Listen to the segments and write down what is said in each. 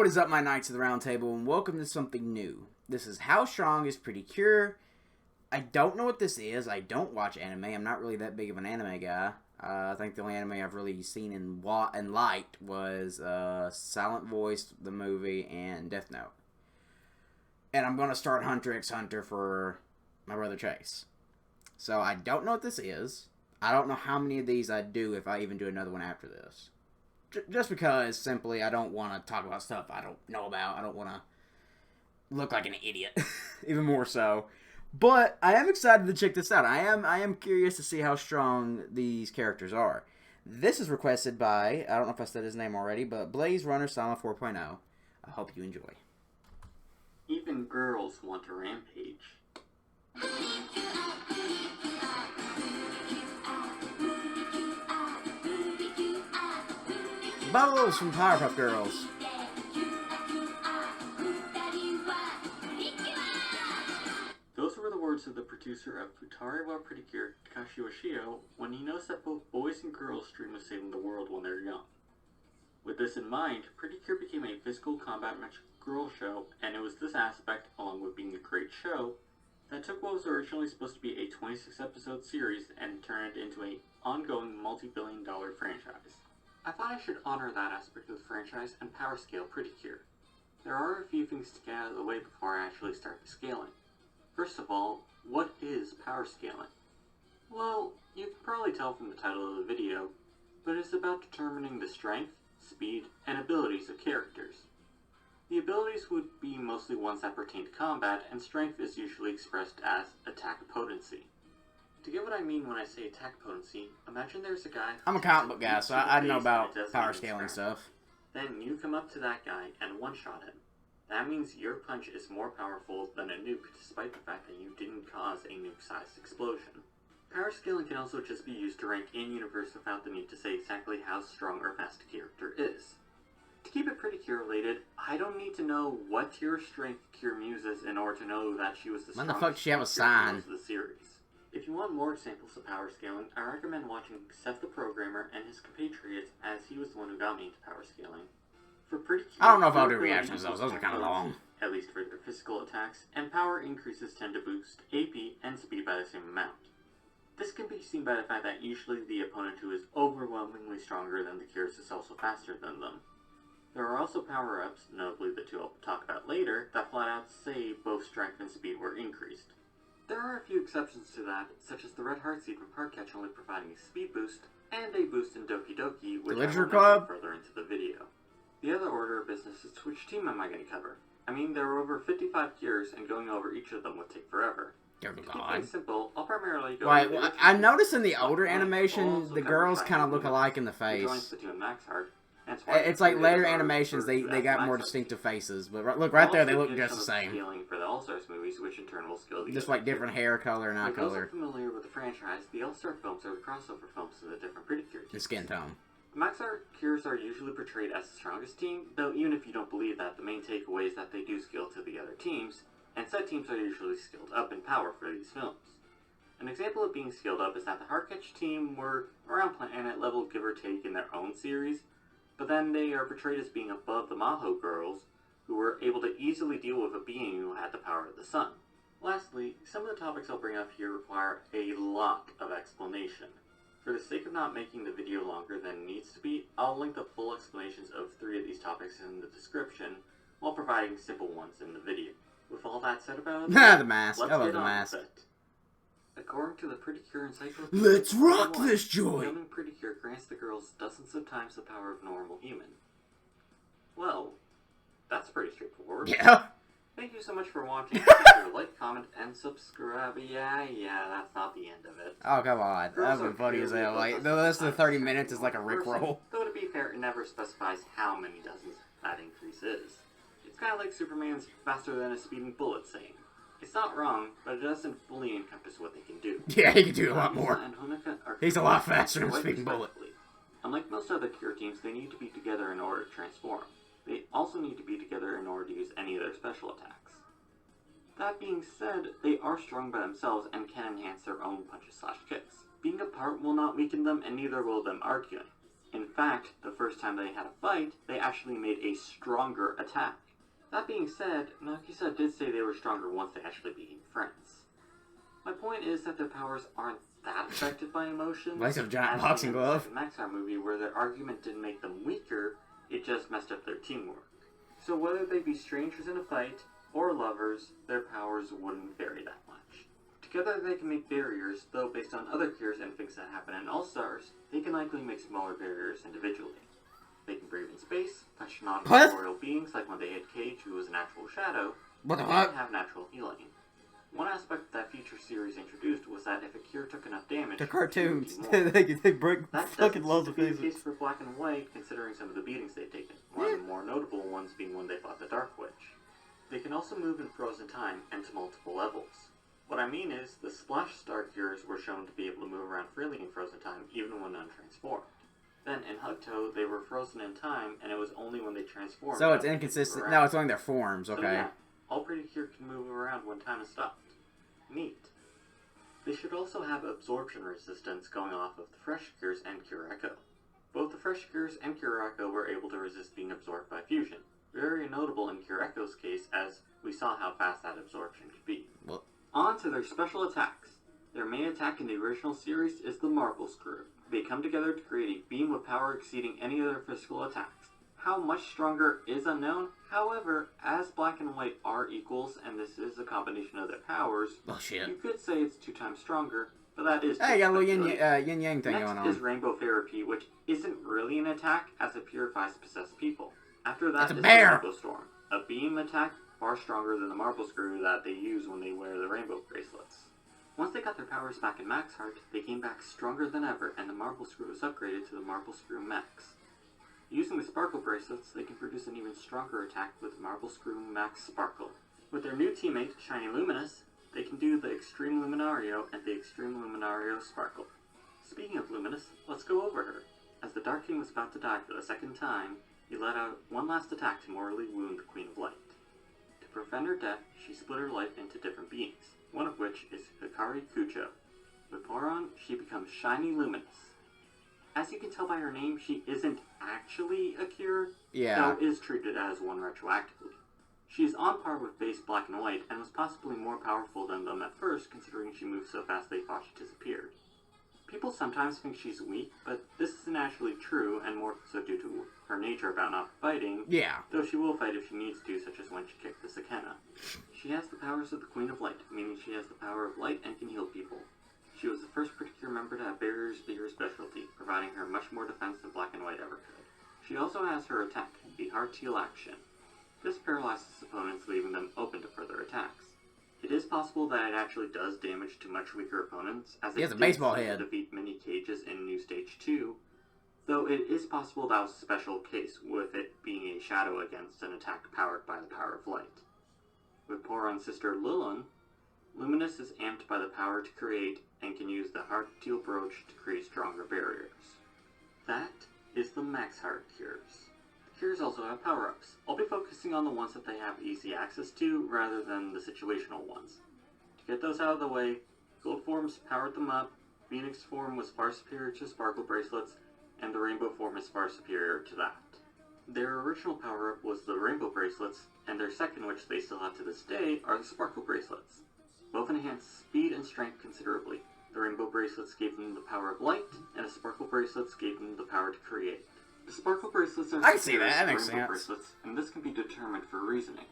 what is up, my Knights of the Round Table, and welcome to something new. This is How Strong is Pretty Cure. I don't know what this is. I don't watch anime. I'm not really that big of an anime guy. I think the only anime I've really seen and liked was Silent Voice, the movie, and Death Note. And I'm going to start Hunter x Hunter for my brother Chase. So I don't know what this is. I don't know how many of these I'd do if I even do another one after this. Just because, simply, I don't want to talk about stuff I don't know about. I don't want to look like an idiot. Even more so. But I am excited to check this out. I am curious to see how strong these characters are. This is requested by, I don't know if I said his name already, but Blaze Runner Sama 4.0. I hope you enjoy. Even girls want to rampage. Bubbles from Powerpuff Girls. Those were the words of the producer of Futari wa Pretty Cure, Takashi Yoshio, when he knows that both boys and girls dream of saving the world when they're young. With this in mind, Pretty Cure became a physical combat match girl show, and it was this aspect, along with being a great show, that took what was originally supposed to be a 26-episode series and turned it into an ongoing multi-billion-dollar franchise. I thought I should honor that aspect of the franchise and power scale Pretty Cure. There are a few things to get out of the way before I actually start the scaling. First of all, what is power scaling? Well, you can probably tell from the title of the video, but it's about determining the strength, speed, and abilities of characters. The abilities would be mostly ones that pertain to combat, and strength is usually expressed as attack potency. To get what I mean when I say attack potency, imagine there's a guy... I'm a comic book guy, so I know about power scaling stuff. Then you come up to that guy and one-shot him. That means your punch is more powerful than a nuke, despite the fact that you didn't cause a nuke-sized explosion. Power scaling can also just be used to rank in-universe without the need to say exactly how strong or fast a character is. To keep it pretty Cure related, I don't need to know what tier of strength Cure uses in order to know that she was the strongest fuck she have a sign? of the series. If you want more examples of power scaling, I recommend watching Seth the Programmer and his compatriots, as he was the one who got me into power scaling. For Pretty Cure, I don't know if I'll do reactions to those. Those are kind of long. At least for their physical attacks, and power increases tend to boost AP and speed by the same amount. This can be seen by the fact that usually the opponent who is overwhelmingly stronger than the Cures is also faster than them. There are also power-ups, notably the two I'll talk about later, that flat out say both strength and speed were increased. There are a few exceptions to that, such as the Red Heart Seed from Heartcatch only providing a speed boost, and a boost in Doki Doki, which I will mention further into the video. The other order of business is which team am I going to cover? I mean, there are over 55 Cures, and going over each of them would take forever. Dear To keep God. things simple, I'll primarily go Right, over well, the I noticed in the older I'll animation, also the cover girls Shiny kind of look Lumos, alike in the who face. joins the Platoon Max Heart. That's why It's like the later are animations, they referred to got as more Max distinctive Heart faces. But look, right there, they I'll look also just give the some same. scaling for the All-Stars movies, which in turn will scale the Just other like different two. hair color and eye For those color. familiar with the franchise, the All-Star films are the crossover films of the different Pretty Cure The teams. skin tone. The Max Heart Cures are usually portrayed as the strongest team, though even if you don't believe that, the main takeaway is that they do scale to the other teams, and said teams are usually scaled up in power for these films. An example of being scaled up is that the Heartcatch team were around planet level, give or take, in their own series, but then they are portrayed as being above the Maho girls, who were able to easily deal with a being who had the power of the sun. Lastly, some of the topics I'll bring up here require a lot of explanation. For the sake of not making the video longer than it needs to be, I'll link the full explanations of 3 of these topics in the description, while providing simple ones in the video. With all that said about it, The mask. let's I love get the on mask. with it. According to the Pretty Cure Encyclopedia, Let's rock one, this joint! Becoming Pretty Cure grants the girls dozens of times the power of a normal human. Well, that's pretty straightforward. Yeah. Thank you so much for watching. Make sure to like, comment, and subscribe. Yeah, that's not the end of it. Oh, come on. That's been funny as hell. Like, the rest of the 30 minutes is like a Rickroll. Though to be fair, it never specifies how many dozens that increase is. It's kind of like Superman's faster than a speeding bullet saying. It's not wrong, but it doesn't fully encompass what they can do. Yeah, he can do a lot more. And Honoka are He's a lot faster than a quite speeding bullet. respectfully. Unlike most other Cure teams, they need to be together in order to transform. They also need to be together in order to use any of their special attacks. That being said, they are strong by themselves and can enhance their own punches/kicks. Being apart will not weaken them, and neither will them arguing. In fact, the first time they had a fight, they actually made a stronger attack. That being said, Nagisa did say they were stronger once they actually became friends. My point is that their powers aren't that affected by emotions. Nice of giant boxing glove. In the Maxar movie, where their argument didn't make them weaker, it just messed up their teamwork. So whether they be strangers in a fight or lovers, their powers wouldn't vary that much. Together they can make barriers, though based on other cures and things that happen in All-Stars, they can likely make smaller barriers individually. They can brave in space, touch non-corporeal beings like when they hit Cage, who was an actual shadow, What the and fuck? have natural healing. One aspect that future series introduced was that if a cure took enough damage, The cartoons. it would do more. they break That fucking doesn't loads seem of to be the faces. case for Black and White, considering some of the beatings they've taken. One of the more notable ones being when they fought the Dark Witch. They can also move in frozen time and to multiple levels. What I mean is, the Splash Star cures were shown to be able to move around freely in frozen time, even when untransformed. Then, in Hugto, they were frozen in time, and it was only when they transformed. So it's that they could inconsistent. move No, around. it's only their forms, okay. So yeah, all Pretty Cure can move around when time is stopped. Neat. They should also have absorption resistance going off of the Fresh Cures and Curacao. Both the Fresh Cures and Curacao were able to resist being absorbed by fusion. Very notable in Curacao's case, as we saw how fast that absorption could be. Well, On to their special attacks. Their main attack in the original series is the Marble Screw. They come together to create a beam with power exceeding any of their physical attacks. How much stronger is unknown, however, as Black and White are equals, and this is a combination of their powers, bullshit. you could say it's 2 times stronger, but that is Hey, you got a little speculation. yin-yang thing Next going is on. Rainbow Therapy, which isn't really an attack, as it purifies possessed people. After that It's a is bear! the Rainbow Storm, a beam attack far stronger than the Marble Screw that they use when they wear the Rainbow Bracelets. Once they got their powers back in Max Heart, they came back stronger than ever, and the Marble Screw was upgraded to the Marble Screw Max. Using the Sparkle Bracelets, they can produce an even stronger attack with Marble Screw Max Sparkle. With their new teammate, Shiny Luminous, they can do the Extreme Luminario and the Extreme Luminario Sparkle. Speaking of Luminous, let's go over her. As the Dark King was about to die for the second time, he let out one last attack to mortally wound the Queen of Light. To prevent her death, she split her life into different beings, one of which is Hikari Kucho. With Poron, she becomes Shiny Luminous. As you can tell by her name, she isn't actually a cure, Yeah. though is treated as one retroactively. She is on par with base Black and White, and was possibly more powerful than them at first, considering she moved so fast they thought she disappeared. People sometimes think she's weak, but this isn't actually true, and more so due to her nature about not fighting, Yeah. though she will fight if she needs to, such as when she kicked the Sakena. She has the powers of the Queen of Light, meaning she has the power of light and can heal people. She was the first particular member to have barriers be her specialty, providing her much more defense than Black and White ever could. She also has her attack, the Hard Teal Action. This paralyzes opponents, leaving them open to further attacks. It is possible that it actually does damage to much weaker opponents, as He it has a did baseball seem to head. defeat many Cages in New Stage 2, though it is possible that was a special case, with it being a shadow against an attack powered by the power of light. With Poron's sister Lilun, Luminous is amped by the power to create, and can use the Heart Teal Brooch to create stronger barriers. That is the Max Heart cures. The cures also have power-ups. I'll be focusing on the ones that they have easy access to, rather than the situational ones. To get those out of the way, Gold Forms powered them up, Phoenix Form was far superior to Sparkle Bracelets, and the Rainbow Form is far superior to that. Their original power-up was the Rainbow Bracelets, and their second, which they still have to this day, are the Sparkle Bracelets. Both enhance speed and strength considerably. The Rainbow Bracelets gave them the power of light, and the Sparkle Bracelets gave them the power to create. The Sparkle Bracelets are I can see superior that. to That makes the Rainbow sense. Bracelets, and this can be determined for reasoning.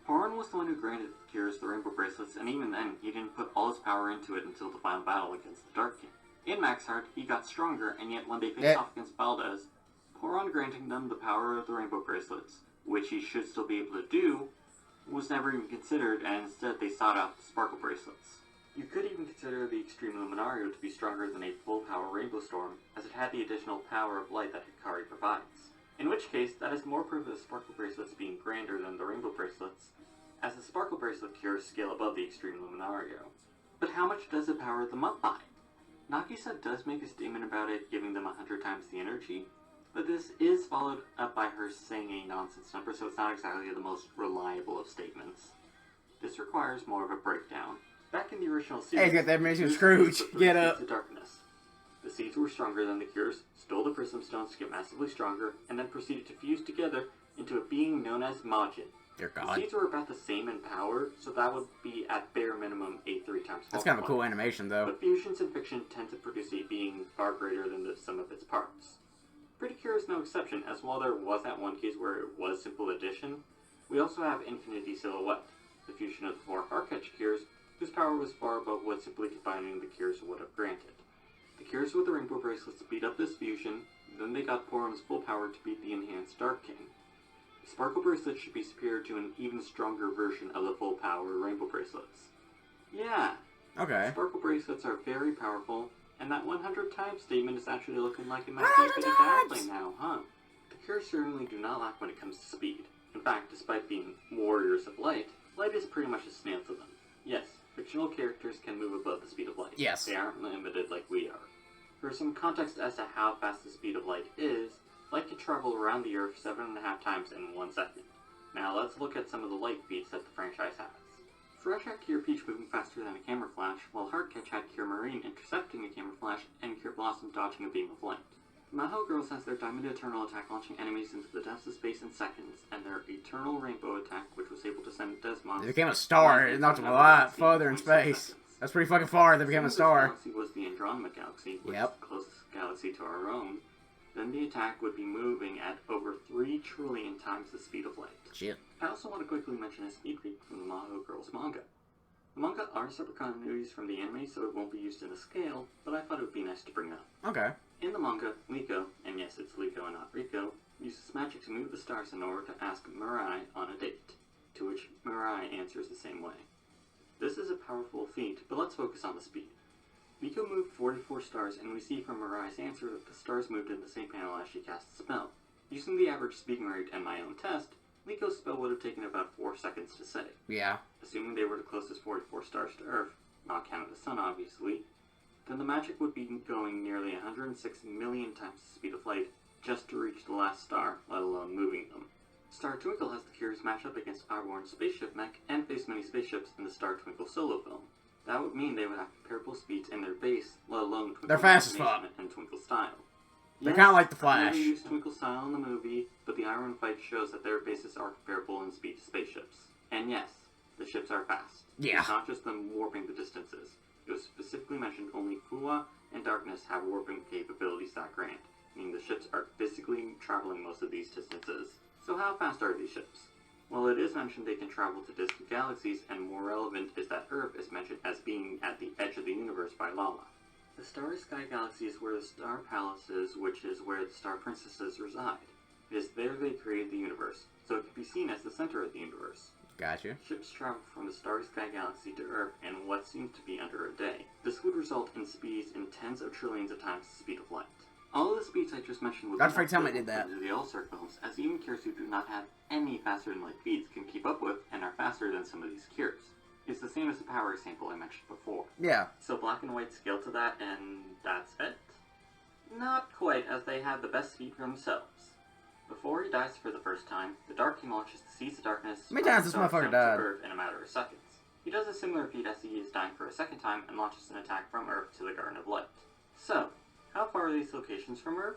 Poron was the one who granted Cures the Rainbow Bracelets, and even then, he didn't put all his power into it until the final battle against the Dark King. In Max Heart, he got stronger, and yet when they faced off against Valdez, Poron granting them the power of the Rainbow Bracelets, which he should still be able to do, was never even considered, and instead they sought out the Sparkle Bracelets. You could even consider the Extreme Luminario to be stronger than a full-power Rainbow Storm, as it had the additional power of light that Hikari provides. In which case, that is more proof of the Sparkle Bracelets being grander than the Rainbow Bracelets, as the Sparkle Bracelet cures scale above the Extreme Luminario. But how much does it power them up by? Nagisa does make a statement about it giving them 100 times the energy, but this is followed up by her saying a nonsense number, so it's not exactly the most reliable of statements. This requires more of a breakdown. Back in the original series, Hey, he's got that amazing Zeus Scrooge. used the Get three up. Seeds of Darkness. The seeds were stronger than the cures, stole the Prism Stones to get massively stronger, and then proceeded to fuse together into a being known as Majin. Dear The God. seeds were about the same in power, so that would be at bare minimum a 3 times That's kind of a cool animation, though. But fusions in fiction tend to produce a being far greater than the sum of its parts. Pretty Cure is no exception, as while there was that one case where it was simple addition, we also have Infinity Silhouette, the fusion of the 4 Heartcatch cures, whose power was far above what simply combining the cures would have granted. The cures with the Rainbow Bracelets speed up this fusion, then they got Porum's full power to beat the enhanced Dark King. The Sparkle Bracelets should be superior to an even stronger version of the full power Rainbow Bracelets. Yeah, Okay. Sparkle Bracelets are very powerful, and that 100 times statement is actually looking like it might be a bit of downplay now, huh? The cures certainly do not lack when it comes to speed. In fact, despite being warriors of light, light is pretty much a snail to them. Yes, fictional characters can move above the speed of light. Yes. They aren't limited like we are. For some context as to how fast the speed of light is, light can travel around the Earth 7.5 times in 1 second. Now let's look at some of the light feats that the franchise has. Fresh had Cure Peach moving faster than a camera flash, while Heartcatch had Cure Marine intercepting a camera flash and Cure Blossom dodging a beam of light. Maho Girls has their Diamond Eternal attack launching enemies into the depths of space in seconds, and their Eternal Rainbow attack, which was able to send Desmos... They became a star. It knocked them a lot further in space. That's pretty fucking far. They became a star. This galaxy was the Andromeda Galaxy, which is Yep. the closest galaxy to our own. Then the attack would be moving at over 3 trillion times the speed of light. Shit. I also want to quickly mention a speed creep from the Maho Girls manga. The manga are separate continuities from the anime, so it won't be used in the scale, but I thought it would be nice to bring up. Okay. In the manga, Liko, and yes, it's Liko and not Rico, uses magic to move the stars in order to ask Mirai on a date, to which Mirai answers the same way. This is a powerful feat, but let's focus on the speed. Liko moved 44 stars, and we see from Mirai's answer that the stars moved in the same panel as she cast the spell. Using the average speeding rate and my own test, Liko's spell would have taken about 4 seconds to say. Yeah. Assuming they were the closest 44 stars to Earth, not counting the sun obviously, then the magic would be going nearly 106 million times the speed of light just to reach the last star, let alone moving them. Star Twinkle has the cures match up against Arborn's spaceship mech and face many spaceships in the Star Twinkle solo film. That would mean they would have comparable speeds in their base, let alone Twinkle They're fast as animation fuck. and Twinkle style. They're kind of like the I Flash. never used Twinkle style in the movie, but the Iron fight shows that their bases are comparable in speed to spaceships. And yes, the ships are fast. Yeah. It's not just them warping the distances. It was specifically mentioned only Fuwa and Darkness have warping capabilities that grant, meaning the ships are physically traveling most of these distances. So how fast are these ships? Well, it is mentioned they can travel to distant galaxies, and more relevant is that Earth is mentioned as being at the edge of the universe by Lala. The Starry Sky Galaxy is where the Star Palace is, which is where the Star Princesses reside. It is there they created the universe, so it can be seen as the center of the universe. Gotcha. Ships travel from the Starry Sky Galaxy to Earth in what seems to be under a day. This would result in speeds in tens of trillions of times the speed of light. All of the speeds I just mentioned would Godfrey be Talmadge did that. to the All-Star films, as even cures who do not have any faster than light speeds can keep up with and are faster than some of these cures. It's the same as the power example I mentioned before. Yeah. So black and white scale to that, and that's it? Not quite, as they have the best speed for themselves. Before he dies for the first time, the Dark King launches the Seeds of Darkness How many times this from motherfucker to died? Earth in a matter of seconds. He does a similar feat as he is dying for a second time and launches an attack from Earth to the Garden of Light. So, how far are these locations from Earth?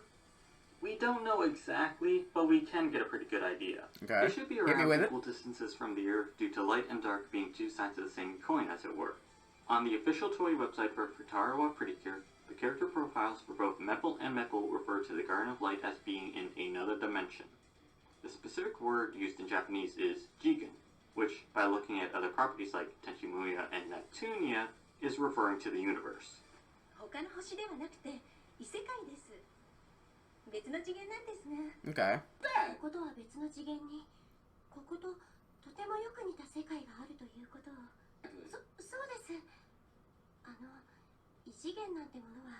We don't know exactly, but we can get a pretty good idea. Okay. They should be Hit me around with it. equal distances from the Earth due to light and dark being two sides of the same coin, as it were. On the official toy website for Futarawa Pretty Cure, the character profiles for both Meppel and Meppel refer to the Garden of Light as being in another dimension. The specific word used in Japanese is Jigen, which, by looking at other properties like Tenchimuya and Neptunia, is referring to the universe. 他の星ではなくて異世界です。別の次元なんですね。 Okay. こことは別の次元に、ここととてもよく似た世界があるということを。そうです。異次元なんてものは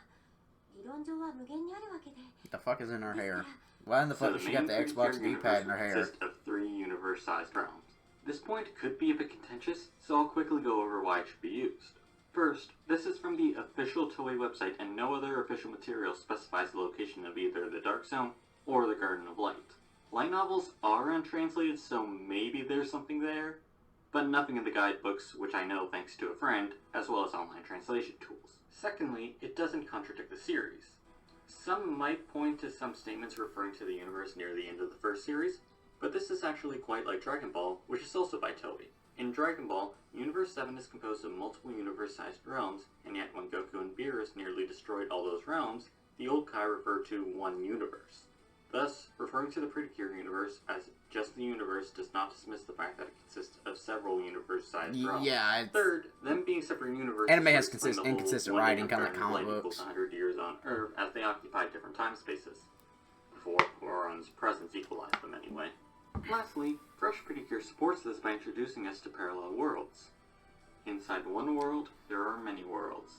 理論上は無限にあるわけで。 What the fuck is in her hair? Why in the fuck So does she got the main Xbox Pretty Cure D-pad in her universe hair? consists of 3 universe-sized realms. This point could be a bit contentious, so I'll quickly go over why it should be used. First, this is from the official Toei website, and no other official material specifies the location of either the Dark Zone or the Garden of Light. Light novels are untranslated, so maybe there's something there, but nothing in the guidebooks, which I know thanks to a friend, as well as online translation tools. Secondly, it doesn't contradict the series. Some might point to some statements referring to the universe near the end of the first series, but this is actually quite like Dragon Ball, which is also by Toei. In Dragon Ball, Universe 7 is composed of multiple universe-sized realms, and yet when Goku and Beerus nearly destroyed all those realms, the old Kai referred to one universe. Thus, referring to the Pretty Cure universe as just the universe does not dismiss the fact that it consists of several universe-sized realms. Yeah, Third, them being separate universes... Anime has inconsistent writing, kind of like comic books. 100 years on Earth, as they occupy different time spaces. Before Goron's presence equalized them anyway. Lastly, Fresh Pretty Cure supports this by introducing us to parallel worlds. Inside one world, there are many worlds.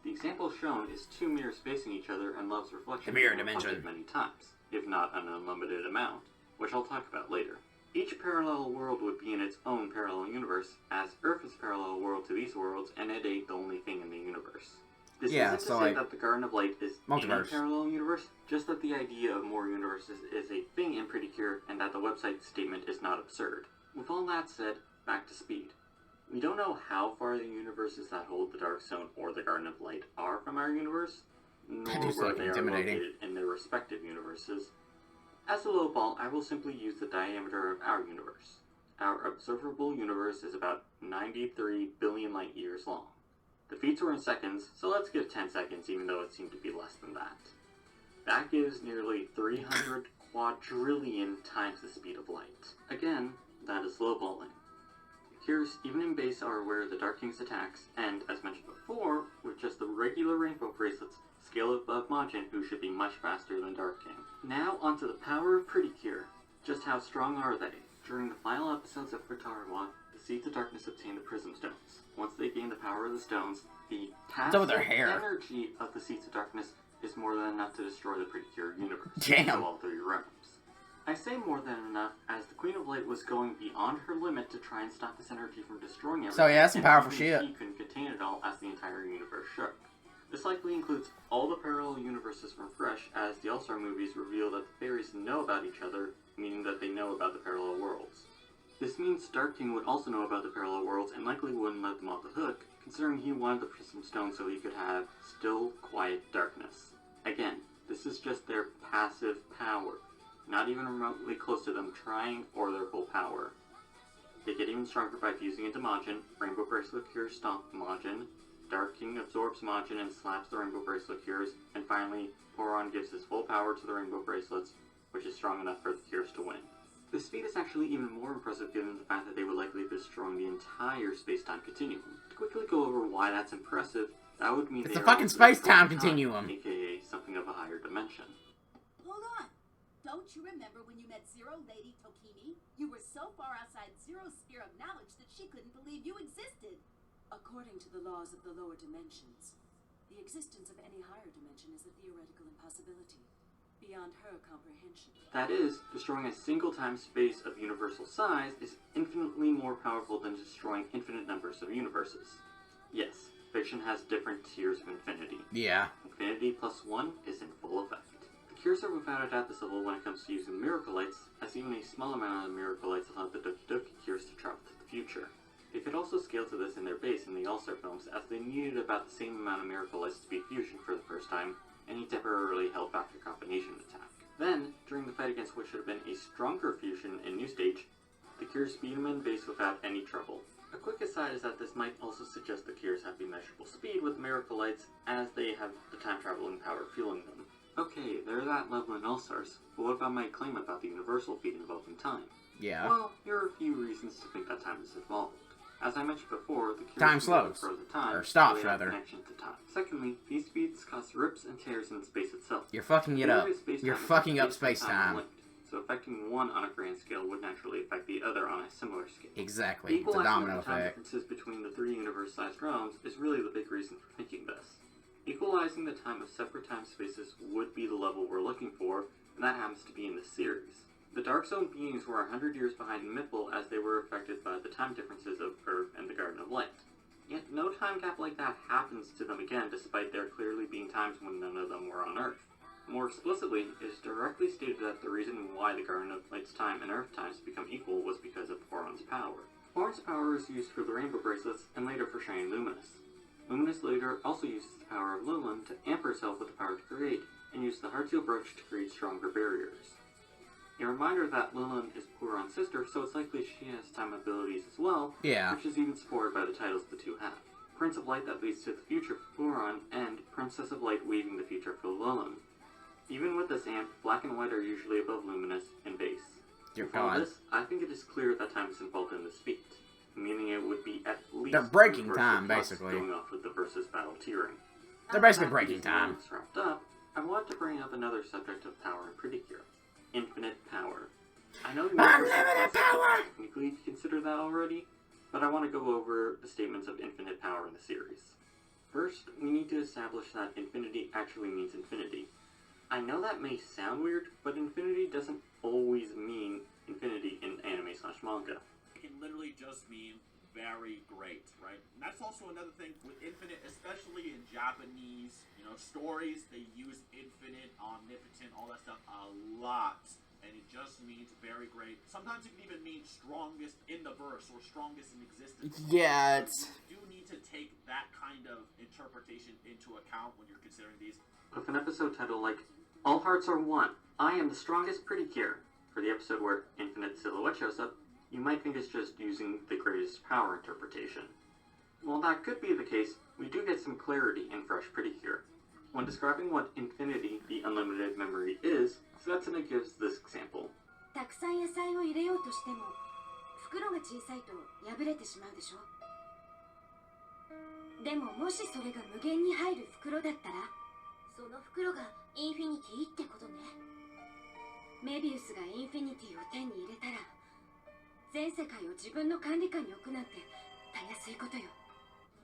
The example shown is two mirrors facing each other and love's reflection The mirror being reflected dimension. many times, if not an unlimited amount, which I'll talk about later. Each parallel world would be in its own parallel universe, as Earth is a parallel world to these worlds, and it ain't the only thing in the universe. This isn't to say that the Garden of Light is in a parallel universe, just that the idea of more universes is a thing in Pretty Cure, and that the website statement is not absurd. With all that said, back to speed. We don't know how far the universes that hold the Dark Zone or the Garden of Light are from our universe, nor where they are located in their respective universes. As a low ball, I will simply use the diameter of our universe. Our observable universe is about 93 billion light years long. The feats were in seconds, so let's give 10 seconds even though it seemed to be less than that. That gives nearly 300 quadrillion times the speed of light. Again, that is lowballing. Cures, even in base, are aware of the Dark King's attacks, and, as mentioned before, with just the regular rainbow bracelets, scale above Majin, who should be much faster than Dark King. Now onto the power of Pretty Cure. Just how strong are they? During the final episodes of Futarawa, the Seeds of Darkness obtain the Prism Stones. Once they gain the power of the stones, the passive energy of the Seeds of Darkness is more than enough to destroy the Pretty Cure universe. Damn. So all three realms. I say more than enough, as the Queen of Light was going beyond her limit to try and stop this energy from destroying everything. So yeah, that's some powerful shit. She couldn't contain it all as the entire universe shook. This likely includes all the parallel universes from Fresh, as the All-Star movies reveal that the fairies know about each other, meaning that they know about the parallel worlds. This means Dark King would also know about the parallel worlds and likely wouldn't let them off the hook, considering he wanted the Prism Stone so he could have still, quiet darkness. Again, this is just their passive power, not even remotely close to them trying or their full power. They get even stronger by fusing into Majin, Rainbow Bracelet cures Stomp Majin, Dark King absorbs Majin and slaps the Rainbow Bracelet cures, and finally, Poron gives his full power to the Rainbow Bracelets, which is strong enough for the cures to win. This feat is actually even more impressive given the fact that they would likely be destroying the entire space-time continuum. To quickly go over why that's impressive, that would mean it's a fucking space-time continuum, aka something of a higher dimension. Hold on! Don't you remember when you met Zero Lady Tokimi? You were so far outside Zero's sphere of knowledge that she couldn't believe you existed. According to the laws of the lower dimensions, the existence of any higher dimension is a theoretical impossibility, beyond her comprehension. That is, destroying a single time-space of universal size is infinitely more powerful than destroying infinite numbers of universes. Yes, fiction has different tiers of infinity. Yeah. Infinity plus 1 is in full effect. The cures are without a doubt this level when it comes to using Miracle Lights, as even a small amount of Miracle Lights allowed the Doki Doki cures to travel to the future. They could also scale to this in their base in the All-Star films, as they needed about the same amount of Miracle Lights to beat Fusion for the first time, and he temporarily held back a combination attack. Then, during the fight against what should have been a stronger Fusion in New Stage, the cures beat him in base without any trouble. A quick aside is that this might also suggest the cures have immeasurable speed with Miracle Lights, as they have the time-traveling power fueling them. Okay, they're that level in All-Stars, but what about my claim about the universal feat involving time? Yeah. Well, here are a few reasons to think that time is involved. As I mentioned before, the cures time slows, froze the time, or stops so they have rather. Connection to time. Secondly, these speeds cause rips and tears in space itself. You're fucking it up. You're fucking up space-time. So affecting one on a grand scale would naturally affect the other on a similar scale. Exactly. It's a domino the time effect. differences between the three universe-sized realms is really the big reason for thinking this. Equalizing the time of separate time spaces would be the level we're looking for, and that happens to be in this series. The Dark Zone beings were 100 years behind Mipple as they were affected by the time differences of Earth and the Garden of Light. Yet no time gap like that happens to them again, despite there clearly being times when none of them were on Earth. More explicitly, it is directly stated that the reason why the Garden of Light's time and Earth times become equal was because of Poron's power. Orange's power is used for the Rainbow Bracelets and later for Shiny Luminous. Luminous later also uses the power of Lilin to amp herself with the power to create, and use the Heartseal Brooch to create stronger barriers. A reminder that Lilin is Puron's sister, so it's likely she has time abilities as well, Yeah. which is even supported by the titles the two have. Prince of Light that leads to the future for Puron, and Princess of Light weaving the future for Lilin. Even with this amp, Black and White are usually above Luminous in base. Dear With all God. this, I think it is clear that time is involved in this feat, meaning it would be at least They're breaking 2 versus time, plus basically. Going off with the versus battle tiering. They're basically Now that breaking these time. moments wrapped up, I want to bring up another subject of power in Pretty Cure: infinite power. I know Unlimited power! technically you consider that already, but I want to go over the statements of infinite power in the series. First, we need to establish that infinity actually means infinity. I know that may sound weird, but infinity doesn't always mean infinity in anime/manga. It can literally just mean very great, right? And that's also another thing with infinite, especially in Japanese, stories, they use infinite, omnipotent, all that stuff a lot. And it just means very great. Sometimes it can even mean strongest in the verse or strongest in existence. Yeah, it's... You do need to take that kind of interpretation into account when you're considering these. With an episode title like All Hearts Are One, I Am the Strongest Pretty Cure, for the episode where Infinite Silhouette shows up, you might think it's just using the greatest power interpretation. While that could be the case, we do get some clarity in Fresh Pretty Cure. When describing what infinity, the unlimited memory, is, Setsuna gives this example. たくさん野菜を入れようとしても袋が小さいと破れてしまうでしょ。でももしそれが無限に入る袋だったらその袋がインフィニティってことね。メビウスがインフィニティを手に入れたら全世界を自分の管理下に置くなんてたやすいことよ。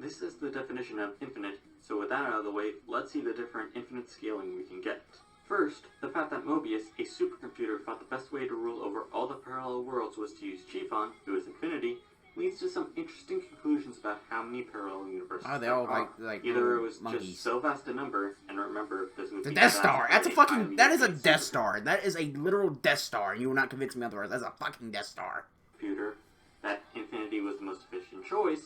This is the definition of infinite, so with that out of the way, let's see the different infinite scaling we can get. First, the fact that Mobius, a supercomputer, thought the best way to rule over all the parallel worlds was to use Chiffon, who is infinity, leads to some interesting conclusions about how many parallel universes Oh, they there all are. like Either it was monkeys. just so vast a number, and remember, this would The be Death vast Star. That's a by fucking... That is a highly Death supercomputer. Star. That is a literal Death Star. And you will not convince me otherwise. That's a fucking Death Star. Computer, that infinity was the most efficient choice,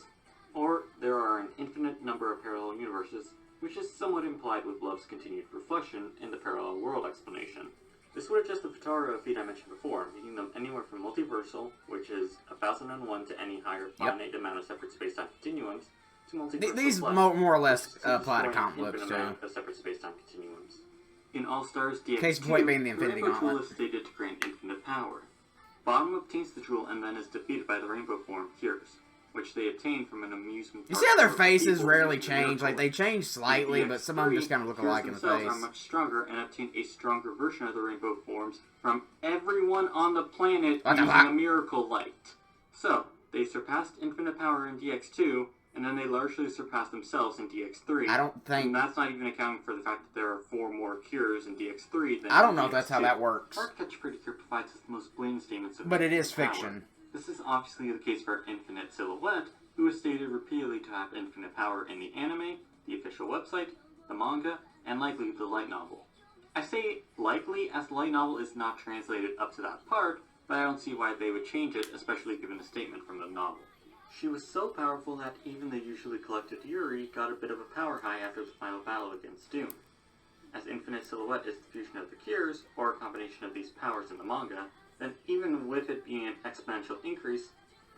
or there are an infinite number of parallel universes, which is somewhat implied with Love's continued reflection in the parallel world explanation. This would adjust the Futaro feat I mentioned before, making them anywhere from multiversal, which is 1001 to any higher finite amount of separate spacetime continuums, to multiversal These plus, more or less which is apply to exploring comic an books, infinite too. amount of separate spacetime continuums. In All-Stars DX2, Case in point being the Infinity Rainbow Jewel Gauntlet. is stated to grant infinite power. Bottom obtains the jewel and then is defeated by the Rainbow form Cures, which they obtain from an amusement You park see how their where faces people rarely use the change? miracle Like, they light. change slightly, but some of them just kind of look alike in the themselves face. are much stronger and obtain a stronger version of the Rainbow forms from everyone on the planet What the using fuck? a miracle light. So, they surpassed infinite power in DX2, and then they largely surpassed themselves in DX3. I don't think... And that's not even accounting for the fact that there are 4 more cures in DX3 than I don't in know if that's how DX2. that works. Heartcatcher Pretty Cure provides us the most blatant statements of But it is infinite power. fiction. This is obviously the case for Infinite Silhouette, who is stated repeatedly to have infinite power in the anime, the official website, the manga, and likely the light novel. I say likely as the light novel is not translated up to that part, but I don't see why they would change it, especially given the statement from the novel. She was so powerful that even the usually collected Yuri got a bit of a power high after the final battle against Doom. As Infinite Silhouette is the fusion of the Cures, or a combination of these powers in the manga, then even with it being an exponential increase,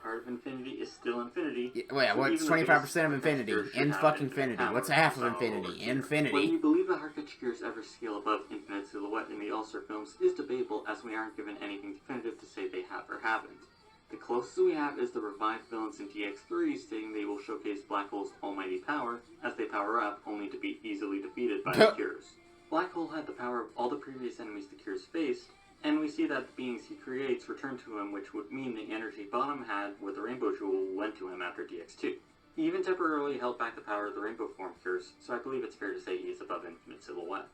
part of infinity is still infinity. Yeah, well, yeah, so what's even the 25% of biggest infinity? Cures should In have fucking infinite infinity. power. What's half of So, infinity? Whether Infinity. you believe that Heartcatcher Cures ever scale above Infinite Silhouette in the All-Star films is debatable, as we aren't given anything definitive to say they have or haven't. The closest we have is the revived villains in DX3 stating they will showcase Black Hole's almighty power as they power up, only to be easily defeated by the Cures. Black Hole had the power of all the previous enemies the Cures faced, and we see that the beings he creates return to him, which would mean the energy Bottom had with the Rainbow Jewel went to him after DX2. He even temporarily held back the power of the Rainbow form Cures, so I believe it's fair to say he is above Infinite Silhouette.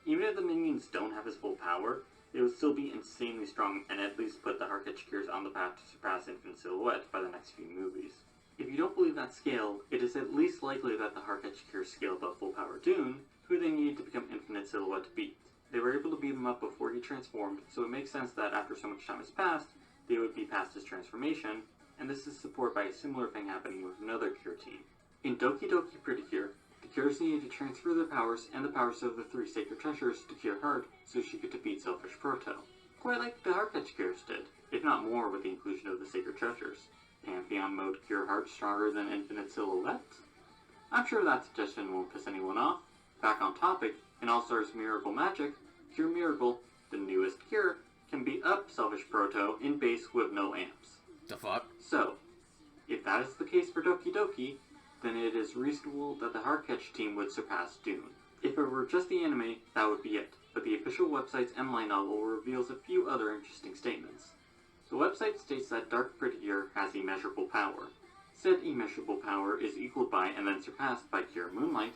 Even if the minions don't have his full power, they would still be insanely strong and at least put the Heartcatcher Cures on the path to surpass Infinite Silhouette by the next few movies. If you don't believe that scale, it is at least likely that the Heartcatcher Cures scale above full power Dune, who they needed to become Infinite Silhouette to beat. They were able to beat him up before he transformed, so it makes sense that after so much time has passed, they would be past his transformation, and this is supported by a similar thing happening with another Cure team. In Doki Doki Pretty Cure, the Cures needed to transfer their powers and the powers of the 3 Sacred Treasures to Cure Heart so she could defeat Selfish Proto. Quite like the Heartcatch Cures did, if not more with the inclusion of the Sacred Treasures. Pantheon mode Cure Heart stronger than Infinite Silhouette? I'm sure that suggestion won't piss anyone off. Back on topic, in All-Stars Miracle Magic, Cure Miracle, the newest cure, can beat up Selfish Proto in base with no amps. The fuck? So, if that is the case for Doki Doki, then it is reasonable that the Heartcatch team would surpass Dune. If it were just the anime, that would be it, but the official website's M-Line novel reveals a few other interesting statements. The website states that Dark Pretty Cure has immeasurable power. Said immeasurable power is equaled by and then surpassed by Cure Moonlight,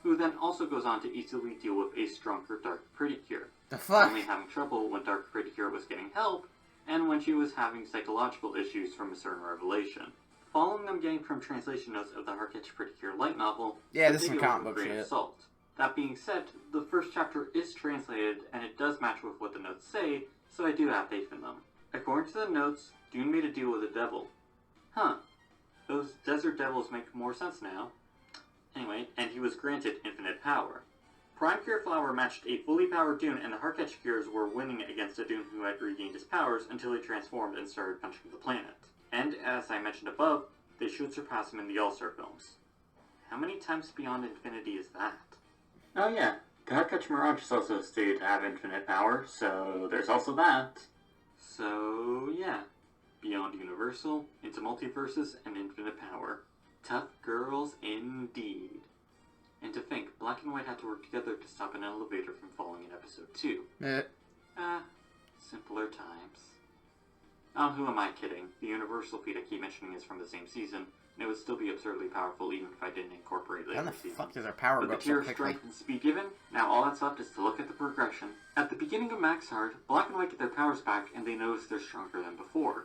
who then also goes on to easily deal with a stronger Dark Pretty Cure. The fuck? Only having trouble when Dark Pretty Cure was getting help, and when she was having psychological issues from a certain revelation. Following them getting from translation notes of the Heartcatch Pretty Cure light novel, Yeah, this is they some go comic with a book grain of shit. salt. That being said, the first chapter is translated, and it does match with what the notes say, so I do have faith in them. According to the notes, Dune made a deal with the devil. Huh. Those desert devils make more sense now. Anyway, and he was granted infinite power. Prime Cure Flower matched a fully powered Dune, and the Heartcatch Cures were winning against a Dune who had regained his powers until he transformed and started punching the planet. And, as I mentioned above, they should surpass him in the All-Star films. How many times beyond infinity is that? Oh yeah, the Heartcatch Mirage is also stated to have infinite power, so there's also that. So, yeah. Beyond Universal, into multiverses, and infinite power. Tough girls indeed. And to think, Black and White had to work together to stop an elevator from falling in episode 2. Simpler times. Oh, who am I kidding? The Universal feat I keep mentioning is from the same season, and it would still be absurdly powerful even if I didn't incorporate How later the seasons. fuck does our power With go the up tier so of quickly? strength and speed given, now all that's left is to look at the progression. At the beginning of Max Heart, Black and White get their powers back, and they notice they're stronger than before.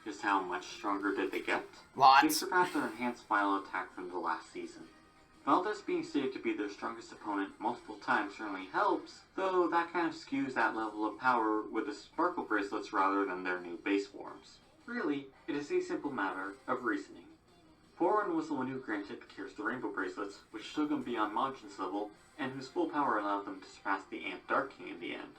Just how much stronger did they get? They Lots. surpassed their enhanced final attack from the last season. Valdez being stated to be their strongest opponent multiple times certainly helps, though that kind of skews that level of power with the Sparkle Bracelets rather than their new base forms. Really, it is a simple matter of reasoning. Poran was the one who granted the Cures the Rainbow Bracelets, which took them beyond Majin's level, and whose full power allowed them to surpass the Ant Dark King in the end.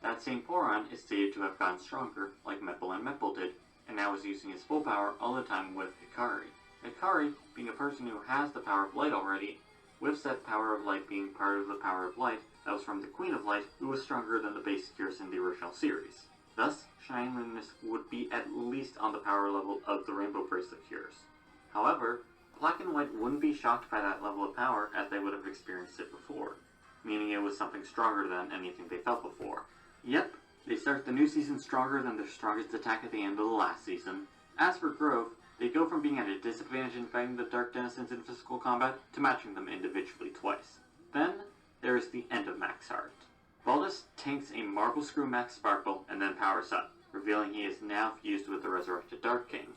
That same Poran is stated to have gotten stronger, like Meppel and Meppel did, and now is using his full power all the time with Hikari. Hikari, being a person who has the power of light already, with said power of light being part of the power of light that was from the Queen of Light, who was stronger than the base Cures in the original series. Thus, Shine Luminous would be at least on the power level of the Rainbow Bracelet Cures. However, Black and White wouldn't be shocked by that level of power as they would have experienced it before, meaning it was something stronger than anything they felt before. Yep, they start the new season stronger than their strongest attack at the end of the last season. As for Grove, they go from being at a disadvantage in fighting the Dark Denizens in physical combat to matching them individually twice. Then, there is the end of Max Heart. Valdez tanks a Marble Screw Max Sparkle and then powers up, revealing he is now fused with the resurrected Dark King.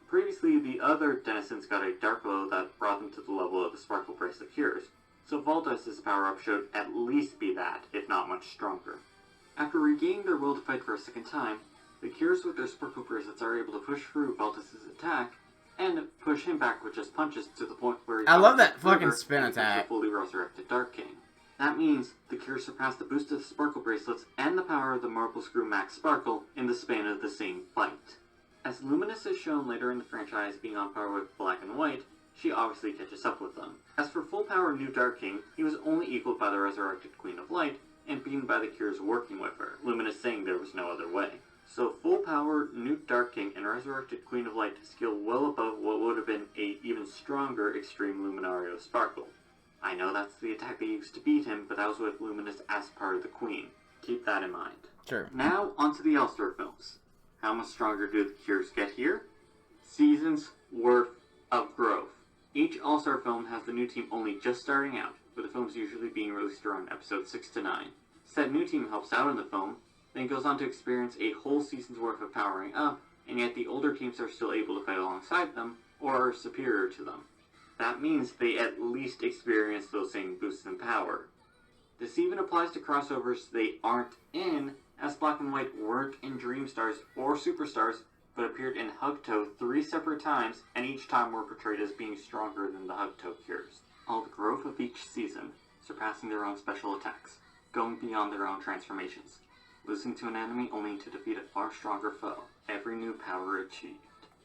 Previously, the other Denizens got a Dark Glow that brought them to the level of the Sparkle Bracelet Cures, so Valdez's power-up should at least be that, if not much stronger. After regaining their will to fight for a second time, the Cures with their Sparkle Bracelets are able to push through Valdez's attack, and push him back with just punches to the point where he I love that further fucking spin and becomes attack. the fully resurrected Dark King. That means the Cures surpass the boost of the Sparkle Bracelets and the power of the Marble Screw Max Sparkle in the span of the same fight. As Luminous is shown later in the franchise being on par with Black and White, she obviously catches up with them. As for full power New Dark King, he was only equaled by the resurrected Queen of Light, and beaten by the Cures working with her, Luminous saying there was no other way. So full power New Dark King and resurrected Queen of Light skill well above what would have been a even stronger Extreme Luminario Sparkle. I know that's the attack they used to beat him, but that was with Luminous as part of the Queen. Keep that in mind. Sure. Now, onto the All-Star films. How much stronger do the Cures get here? Seasons worth of growth. Each All-Star film has the new team only just starting out, with the films usually being released around episode 6 to 9. Said new team helps out in the film, then goes on to experience a whole season's worth of powering up, and yet the older teams are still able to fight alongside them, or are superior to them. That means they at least experience those same boosts in power. This even applies to crossovers they aren't in, as Black and White weren't in Dream Stars or Superstars, but appeared in Hugto 3 3 separate times, and each time were portrayed as being stronger than the Hugto cures. All the growth of each season, surpassing their own special attacks, going beyond their own transformations, losing to an enemy only to defeat a far stronger foe, every new power achieved.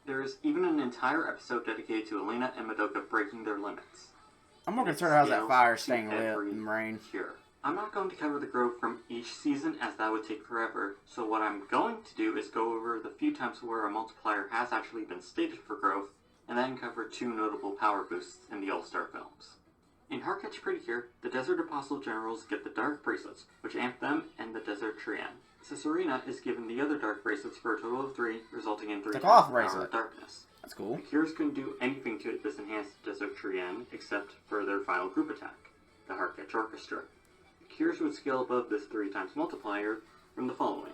There is even an entire episode dedicated to Elena and Madoka breaking their limits. I'm more concerned how's that Scale fire to staying lit every in the rain. cure. I'm not going to cover the growth from each season as that would take forever, so what I'm going to do is go over the few times where a multiplier has actually been stated for growth, and then cover 2 notable power boosts in the All-Star films. In Heartcatch Pretty Cure, the Desert Apostle Generals get the Dark Bracelets, which amp them and the Desert Trian. Cicerina is given the other Dark Bracelets for a total of 3, resulting in 3 The times cloth the power bracelet. of darkness. That's cool. The Cures couldn't do anything to this enhanced Desert Trian except for their final group attack, the Heartcatch Orchestra. The Cures would scale above this 3 times multiplier from the following.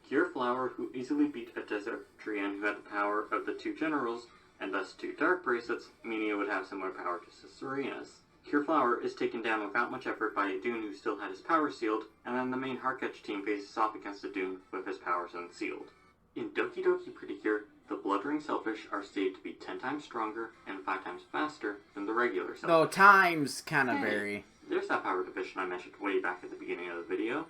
Cure Flower, who easily beat a Desert Trian who had the power of the 2 generals, and thus 2 Dark Bracelets, meaning it would have similar power to Cicerina's. Cure Flower is taken down without much effort by a Dune who still had his power sealed, and then the main Heartcatch team faces off against a Dune with his powers unsealed. In Doki Doki Pretty Cure, the Blood-Ring Selfish are stated to be 10 times stronger and 5 times faster than the regular Selfish. Though times kind of vary. There's that power division I mentioned way back at the beginning of the video.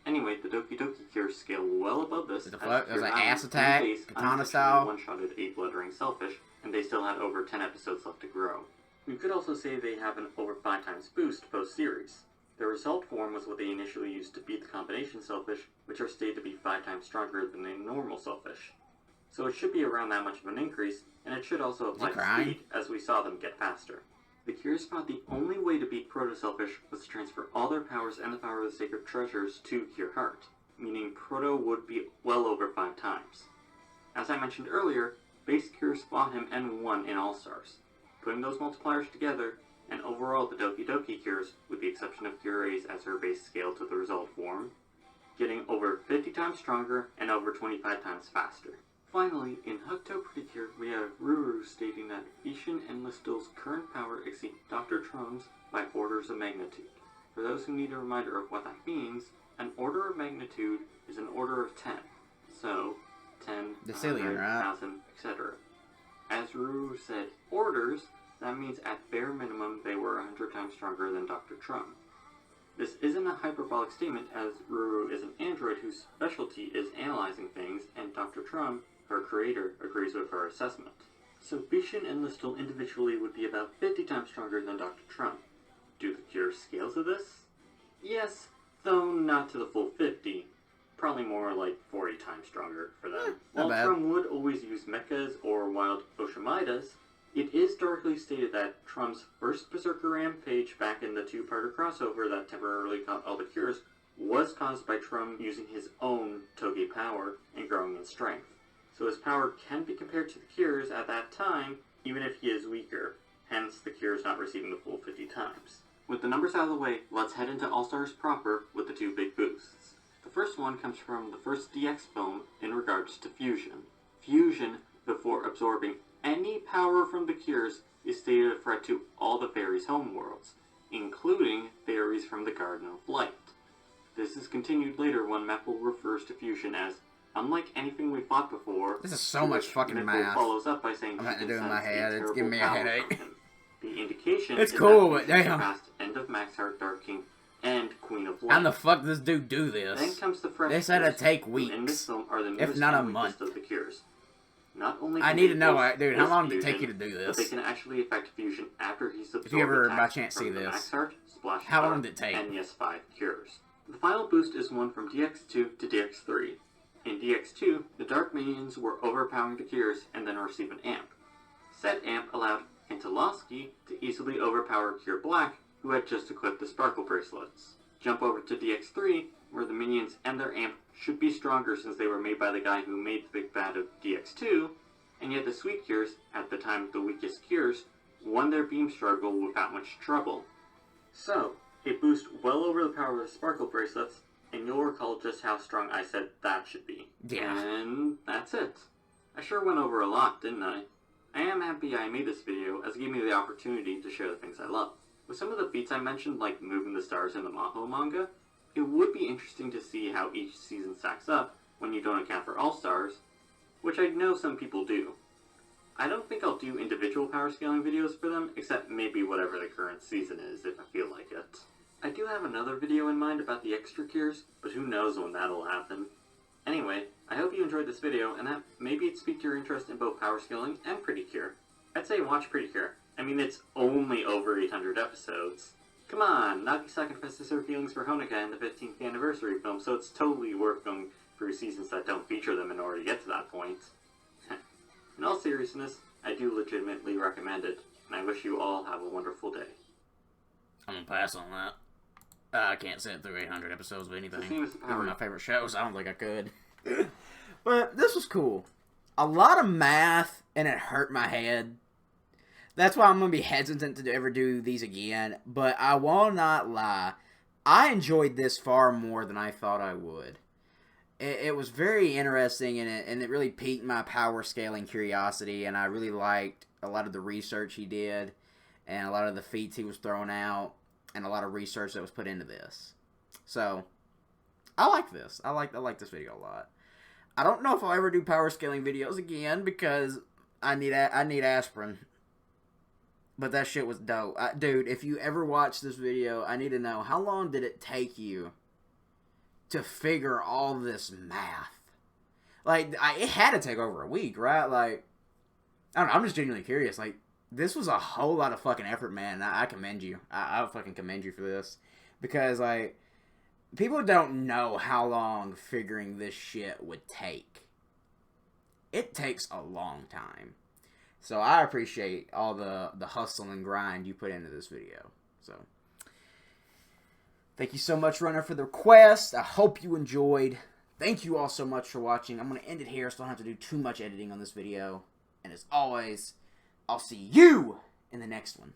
Anyway, the Doki Doki Cures scale well above this. The fuck? There's an ass attack, katana style. One-shotted a Blood-Ring Selfish, and they still had over 10 episodes left to grow. You could also say they have an over 5 times boost post-series. Their result form was what they initially used to beat the combination Selfish, which are stated to be 5 times stronger than a normal Selfish. So it should be around that much of an increase, and it should also apply to speed, as we saw them get faster. The Cures thought the only way to beat Proto-Selfish was to transfer all their powers and the power of the Sacred Treasures to Cure Heart, meaning Proto would be well over 5 times. As I mentioned earlier, base Cures fought him and won in All-Stars. Putting those multipliers together, and overall the Doki Doki Cures, with the exception of Cure A's as her base scale to the result form, getting over 50 times stronger and over 25 times faster. Finally, in Hugto Pretty Cure, we have Ruru stating that Ishin and Listel's current power exceed Dr. Trum's by orders of magnitude. For those who need a reminder of what that means, an order of magnitude is an order of 10. So, 10, Decillion, 100, right? 1,000, etc. As Ruru said orders, that means at bare minimum they were 100 times stronger than Dr. Trum. This isn't a hyperbolic statement, as Ruru is an android whose specialty is analyzing things, and Dr. Trum, her creator, agrees with her assessment. So Bishin and Listel individually would be about 50 times stronger than Dr. Trum. Do the Cures scale to this? Yes, though not to the full 50. Probably more like 40 times stronger for them. Not While bad. Trum would always use mechas or wild Oshimidas, it is darkly stated that Trum's first Berserker Rampage back in the 2-parter crossover that temporarily caught all the Cures was caused by Trum using his own Toge power and growing in strength. So his power can be compared to the Cures at that time, even if he is weaker, hence the Cures not receiving the full 50 times. With the numbers out of the way, let's head into All-Stars proper with the 2 big boosts. The first one comes from the first DX film in regards to Fusion. Fusion, before absorbing any power from the Cures, is stated a threat to all the fairies' homeworlds, including fairies from the Garden of Light. This is continued later when Meppel refers to Fusion as, unlike anything we fought before. This is so much fucking Meppel math. follows up by saying I'm she having to can do it in my sense head. It's terrible giving me a power headache. from him. The indication It's is cool, that but Fusion damn. surpassed End of Maxheart, Dark King, and Queen of Light. How the fuck does this dude do Then this? comes the fresh They said it'd Cures, take who in this weeks, film are the if newest not a and weakest month. of the Cures. Not only I can need they to know, both dude, how resist long did it take Fusion, you to do but they this? can actually affect Fusion after he's absorbed If you ever, by attacks chance, from see the this, Maxheart, Splash how Star, long did it take? and yes, 5 Cures. The final boost is one from DX2 to DX3. In DX2, the Dark Minions were overpowering the Cures and then receive an amp. Said amp allowed Antilosky to easily overpower Cure Black, who had just equipped the Sparkle Bracelets. Jump over to DX3, where the minions and their amp should be stronger since they were made by the guy who made the big bad of DX2, and yet the Sweet Cures, at the time the weakest Cures, won their beam struggle without much trouble. So, a boost well over the power of the Sparkle Bracelets, and you'll recall just how strong I said that should be. Yeah. And that's it. I sure went over a lot, didn't I? I am happy I made this video, as it gave me the opportunity to share the things I love. With some of the feats I mentioned, like moving the stars in the Maho manga, it would be interesting to see how each season stacks up when you don't account for All-Stars, which I know some people do. I don't think I'll do individual power scaling videos for them, except maybe whatever the current season is, if I feel like it. I do have another video in mind about the extra cures, but who knows when that'll happen. Anyway, I hope you enjoyed this video, and that maybe it piqued your interest in both power scaling and Pretty Cure. I'd say watch Pretty Cure. I mean, it's only over 800 episodes. Come on, Nagisa confesses her feelings for Honoka in the 15th anniversary film, so it's totally worth going through seasons that don't feature them in order to get to that point. In all seriousness, I do legitimately recommend it, and I wish you all have a wonderful day. I'm gonna pass on that. I can't sit through 800 episodes of anything. It's the same as Even my favorite shows, I don't think I could. But this was cool. A lot of math, and it hurt my head. That's why I'm going to be hesitant to ever do these again. But I will not lie. I enjoyed this far more than I thought I would. It was very interesting, and it really piqued my power scaling curiosity. And I really liked a lot of the research he did, and a lot of the feats he was throwing out, and a lot of research that was put into this. So, I like this. I like this video a lot. I don't know if I'll ever do power scaling videos again because I need aspirin. But that shit was dope. Dude, if you ever watch this video, I need to know, how long did it take you to figure all this math? Like, it had to take over a week, right? Like, I don't know, I'm just genuinely curious. Like, this was a whole lot of fucking effort, man. I commend you. I fucking commend you for this. Because, like, people don't know how long figuring this shit would take. It takes a long time. So I appreciate all the hustle and grind you put into this video. So thank you so much, Runner, for the request. I hope you enjoyed. Thank you all so much for watching. I'm going to end it here so I don't have to do too much editing on this video. And as always, I'll see you in the next one.